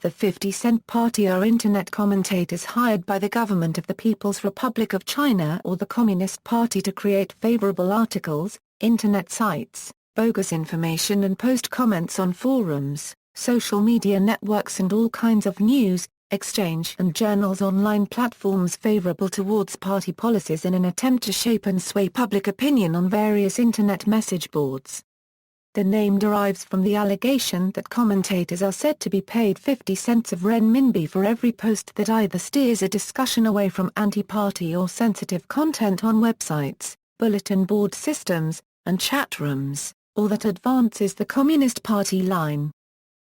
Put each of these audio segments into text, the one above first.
The 50-cent Party are Internet commentators hired by the government of the People's Republic of China or the Communist Party to create favorable articles, Internet sites, bogus information and post comments on forums, social media networks and all kinds of news, exchange and journals online platforms favorable towards party policies in an attempt to shape and sway public opinion on various Internet message boards. The name derives from the allegation that commentators are said to be paid 50 cents of renminbi for every post that either steers a discussion away from anti-party or sensitive content on websites, bulletin board systems, and chat rooms, or that advances the Communist Party line.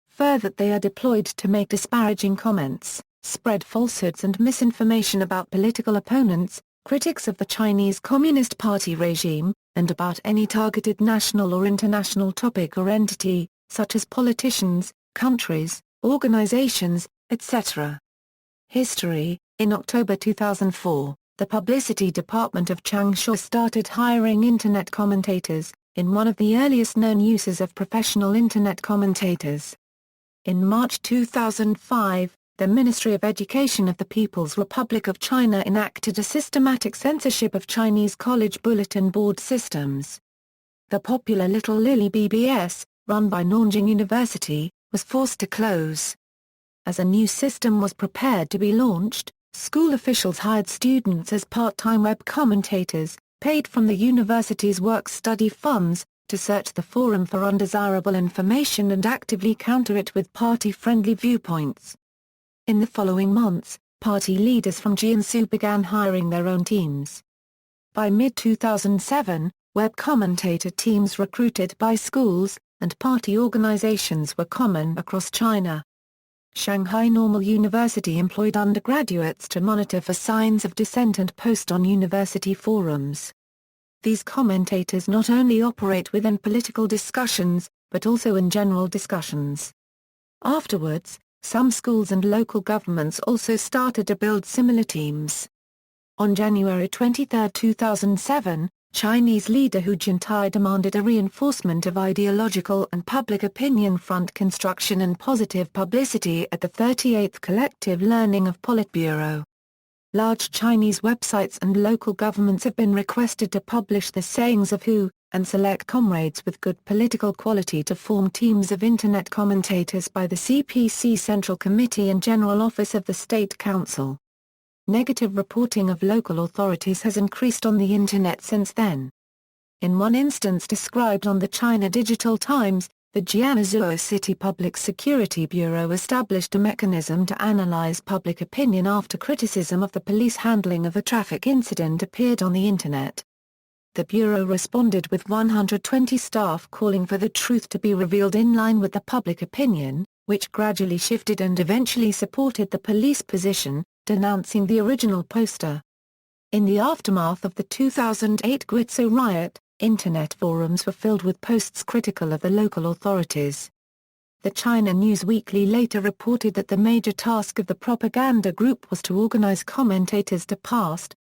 Further, they are deployed to make disparaging comments, spread falsehoods and misinformation about political opponents, critics of the Chinese Communist Party regime, and about any targeted national or international topic or entity, such as politicians, countries, organizations, etc. History. In October 2004, the publicity department of Changsha started hiring Internet commentators, in one of the earliest known uses of professional Internet commentators. In March 2005, the Ministry of Education of the People's Republic of China enacted a systematic censorship of Chinese college bulletin board systems. The popular Little Lily BBS, run by Nanjing University, was forced to close. As a new system was prepared to be launched, school officials hired students as part-time web commentators, paid from the university's work-study funds, to search the forum for undesirable information and actively counter it with party-friendly viewpoints. In the following months, party leaders from Jiangsu began hiring their own teams. By mid-2007, web commentator teams recruited by schools and party organizations were common across China. Shanghai Normal University employed undergraduates to monitor for signs of dissent and post on university forums. These commentators not only operate within political discussions, but also in general discussions. Afterwards, some schools and local governments also started to build similar teams. On January 23, 2007, Chinese leader Hu Jintao demanded a reinforcement of ideological and public opinion front construction and positive publicity at the 38th Collective Learning of Politburo. Large Chinese websites and local governments have been requested to publish the sayings of Hu, and select comrades with good political quality to form teams of Internet commentators by the CPC Central Committee and General Office of the State Council. Negative reporting of local authorities has increased on the Internet since then. In one instance described on the China Digital Times, the Jiangsu City Public Security Bureau established a mechanism to analyze public opinion after criticism of the police handling of a traffic incident appeared on the Internet. The Bureau responded with 120 staff calling for the truth to be revealed in line with the public opinion, which gradually shifted and eventually supported the police position, denouncing the original poster. In the aftermath of the 2008 Guizhou riot, Internet forums were filled with posts critical of the local authorities. The China News Weekly later reported that the major task of the propaganda group was to organize commentators to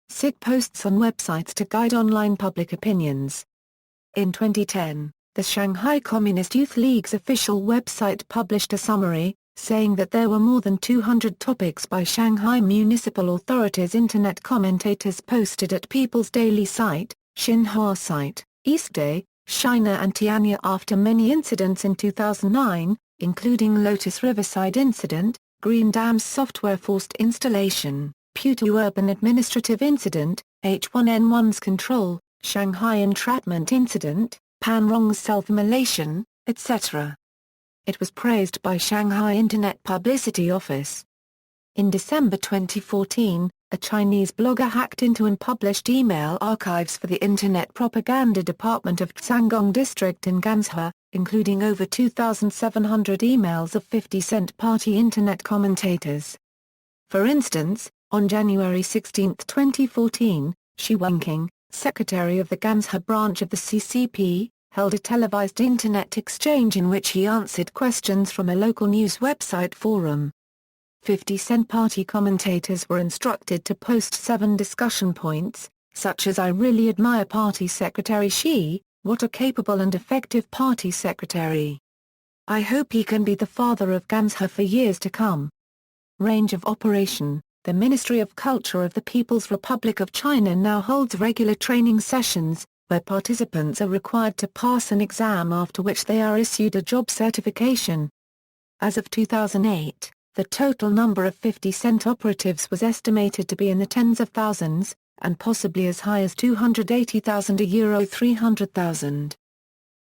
SIG posts on websites to guide online public opinions. In 2010, the Shanghai Communist Youth League's official website published a summary, saying that there were more than 200 topics by Shanghai municipal authorities' Internet commentators posted at People's Daily site, Xinhua site, Eastday, China and Tianya after many incidents in 2009, including Lotus Riverside incident, Green Dam's software forced installation, Putu Urban Administrative Incident, H1N1's control, Shanghai entrapment incident, Panrong's self-immolation, etc. It was praised by Shanghai Internet Publicity Office. In December 2014, a Chinese blogger hacked into and published email archives for the Internet Propaganda Department of Zhangong District in Ganzhou, including over 2,700 emails of 50-cent party Internet commentators. For instance, on January 16, 2014, Xu Wenqing, secretary of the Ganzhou branch of the CCP, held a televised Internet exchange in which he answered questions from a local news website forum. 50-cent party commentators were instructed to post 7 discussion points, such as "I really admire Party Secretary Xi, what a capable and effective party secretary." I hope he can be the father of Gansha for years to come. Range of operation. The Ministry of Culture of the People's Republic of China now holds regular training sessions, where participants are required to pass an exam after which they are issued a job certification. As of 2008, the total number of 50-cent operatives was estimated to be in the tens of thousands, and possibly as high as 280,000 to €300,000.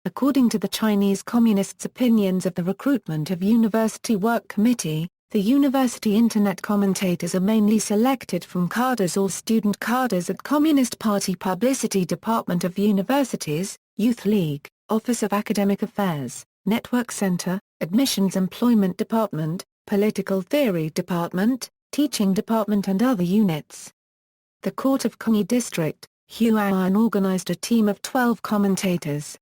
According to the Chinese Communists' opinions of the Recruitment of University Work Committee, the university Internet commentators are mainly selected from cadres or student cadres at Communist Party Publicity Department of Universities, Youth League, Office of Academic Affairs, Network Center, Admissions Employment Department, Political Theory Department, Teaching Department and other units. The Court of Kunyi District, Huai'an organized a team of 12 commentators.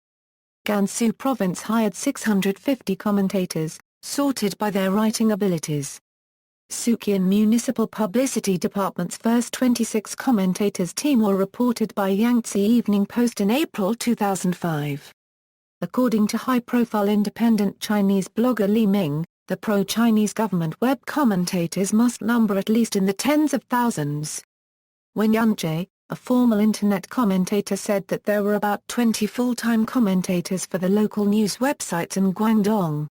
Gansu Province hired 650 commentators, sorted by their writing abilities. Suqian Municipal Publicity Department's first 26 commentators team were reported by Yangtze Evening Post in April 2005. According to high-profile independent Chinese blogger Li Ming, the pro-Chinese government web commentators must number at least in the tens of thousands. Wen Yunjie, a formal Internet commentator, said that there were about 20 full-time commentators for the local news websites in Guangdong.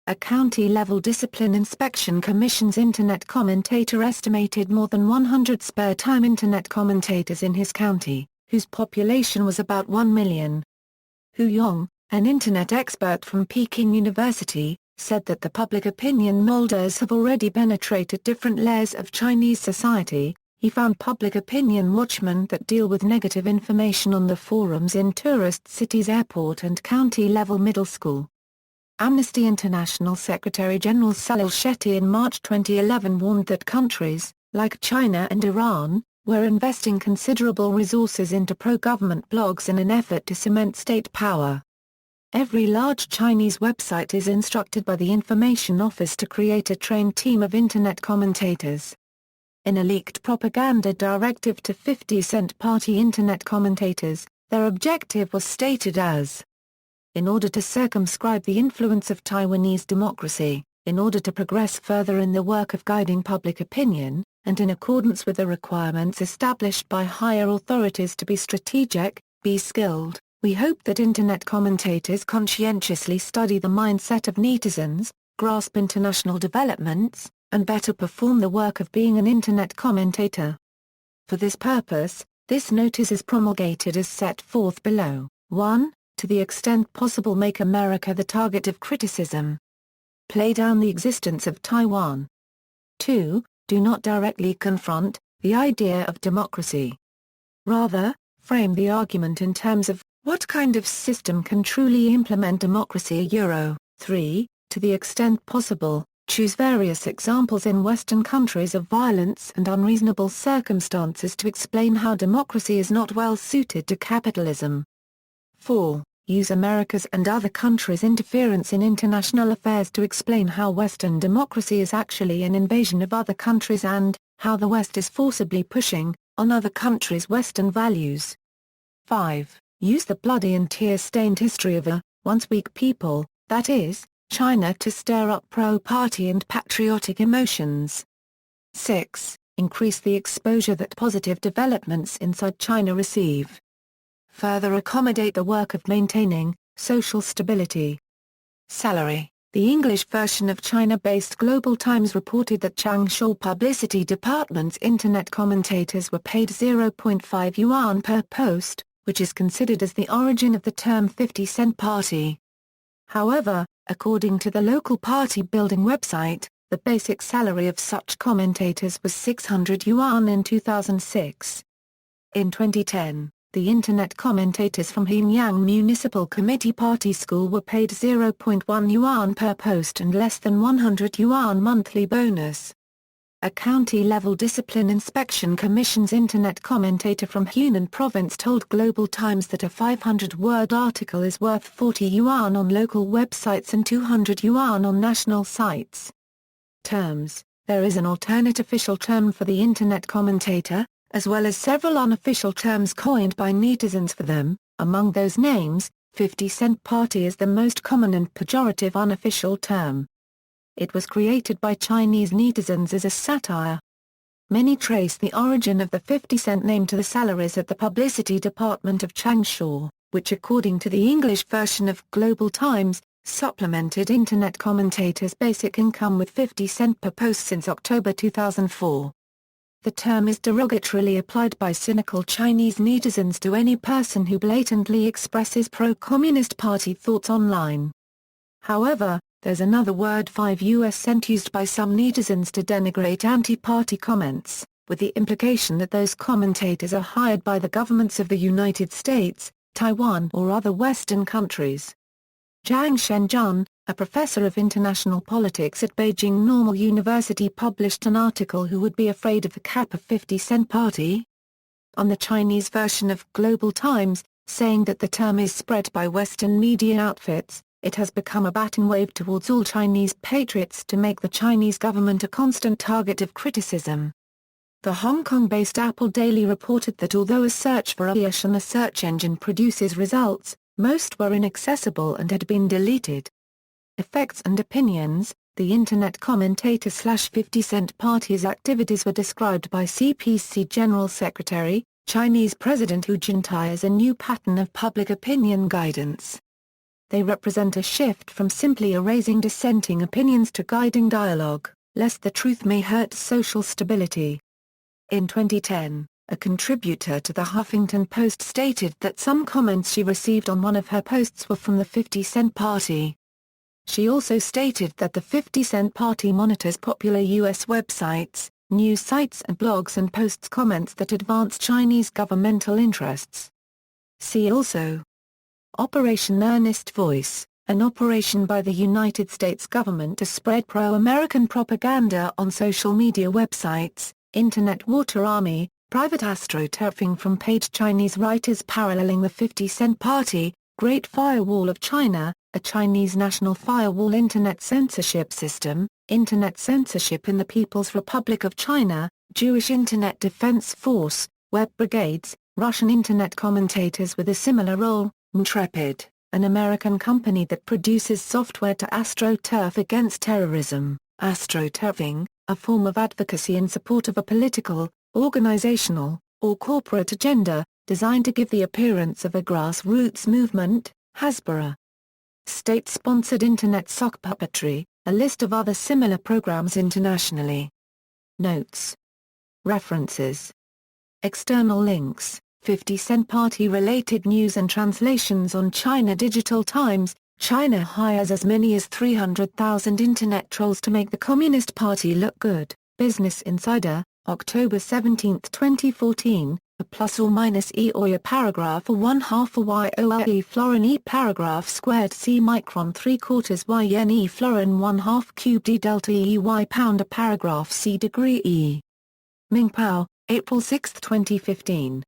A county-level discipline inspection commission's Internet commentator estimated more than 100 spare-time Internet commentators in his county, whose population was about 1 million. Hu Yong, an Internet expert from Peking University, said that the public opinion molders have already penetrated different layers of Chinese society. He found public opinion watchmen that deal with negative information on the forums in tourist cities, airport and county-level middle school. Amnesty International Secretary General Salil Shetty in March 2011 warned that countries, like China and Iran, were investing considerable resources into pro-government blogs in an effort to cement state power. Every large Chinese website is instructed by the Information Office to create a trained team of Internet commentators. In a leaked propaganda directive to 50-cent party Internet commentators, their objective was stated as: in order to circumscribe the influence of Taiwanese democracy, in order to progress further in the work of guiding public opinion, and in accordance with the requirements established by higher authorities to be strategic, be skilled, we hope that Internet commentators conscientiously study the mindset of netizens, grasp international developments, and better perform the work of being an Internet commentator. For this purpose, this notice is promulgated as set forth below. 1. To the extent possible, make America the target of criticism. Play down the existence of Taiwan. 2. Do not directly confront the idea of democracy. Rather, frame the argument in terms of what kind of system can truly implement democracy. 3. To the extent possible, choose various examples in Western countries of violence and unreasonable circumstances to explain how democracy is not well suited to capitalism. 4. Use America's and other countries' interference in international affairs to explain how Western democracy is actually an invasion of other countries and how the West is forcibly pushing on other countries' Western values. 5. Use the bloody and tear-stained history of a once weak people, that is, China, to stir up pro-party and patriotic emotions. 6. Increase the exposure that positive developments inside China receive. Further accommodate the work of maintaining social stability. Salary. The English version of China-based Global Times reported that Changsha Publicity Department's Internet commentators were paid 0.5 yuan per post, which is considered as the origin of the term 50-cent party. However, according to the local party-building website, the basic salary of such commentators was 600 yuan in 2006. In 2010, the Internet commentators from Hanyang Municipal Committee Party School were paid 0.1 yuan per post and less than 100 yuan monthly bonus. A county-level discipline inspection commission's Internet commentator from Hunan Province told Global Times that a 500-word article is worth 40 yuan on local websites and 200 yuan on national sites. Terms. There is an alternate official term for the Internet commentator, as well as several unofficial terms coined by netizens for them, among those names, 50-cent party is the most common and pejorative unofficial term. It was created by Chinese netizens as a satire. Many trace the origin of the 50-cent name to the salaries at the publicity department of Changsha, which according to the English version of Global Times, supplemented Internet commentators' basic income with 50 cents per post since October 2004. The term is derogatorily applied by cynical Chinese netizens to any person who blatantly expresses pro-Communist Party thoughts online. However, there's another word 5 US cent used by some netizens to denigrate anti-party comments, with the implication that those commentators are hired by the governments of the United States, Taiwan or other Western countries. Zhang Shenzhen, a professor of international politics at Beijing Normal University, published an article "Who Would Be Afraid of the Cap of 50-Cent Party?" on the Chinese version of Global Times, saying that the term is spread by Western media outfits. It has become a batting wave towards all Chinese patriots to make the Chinese government a constant target of criticism. The Hong Kong-based Apple Daily reported that although a search for Aish on the search engine produces results, most were inaccessible and had been deleted. Effects and opinions. The Internet commentator / 50-cent party's activities were described by CPC General Secretary, Chinese President Hu Jintao as a new pattern of public opinion guidance. They represent a shift from simply erasing dissenting opinions to guiding dialogue, lest the truth may hurt social stability. In 2010, a contributor to the Huffington Post stated that some comments she received on one of her posts were from the 50-cent party. She also stated that the 50-cent party monitors popular U.S. websites, news sites and blogs and posts comments that advance Chinese governmental interests. See also: Operation Earnest Voice, an operation by the United States government to spread pro-American propaganda on social media websites. Internet Water Army, private astroturfing from paid Chinese writers paralleling the 50-cent party. Great Firewall of China, a Chinese national firewall internet censorship system. Internet censorship in the People's Republic of China, Jewish Internet Defense Force, web brigades, Russian Internet commentators with a similar role. Intrepid, an American company that produces software to astroturf against terrorism. Astroturfing, a form of advocacy in support of a political, organizational, or corporate agenda, designed to give the appearance of a grassroots movement. Hasbara. State-sponsored Internet sock puppetry, a list of other similar programs internationally. Notes. References. External links. 50-cent party-related news and translations on China Digital Times. China hires as many as 300,000 Internet trolls to make the Communist Party look good. Business Insider, October 17, 2014. A plus or minus e or a paragraph or 1/2 a y o l e florin e paragraph squared c micron 3/4 y n e florin 1/2 cubed e delta e y pound a paragraph c degree e. Ming Pao, April 6, 2015.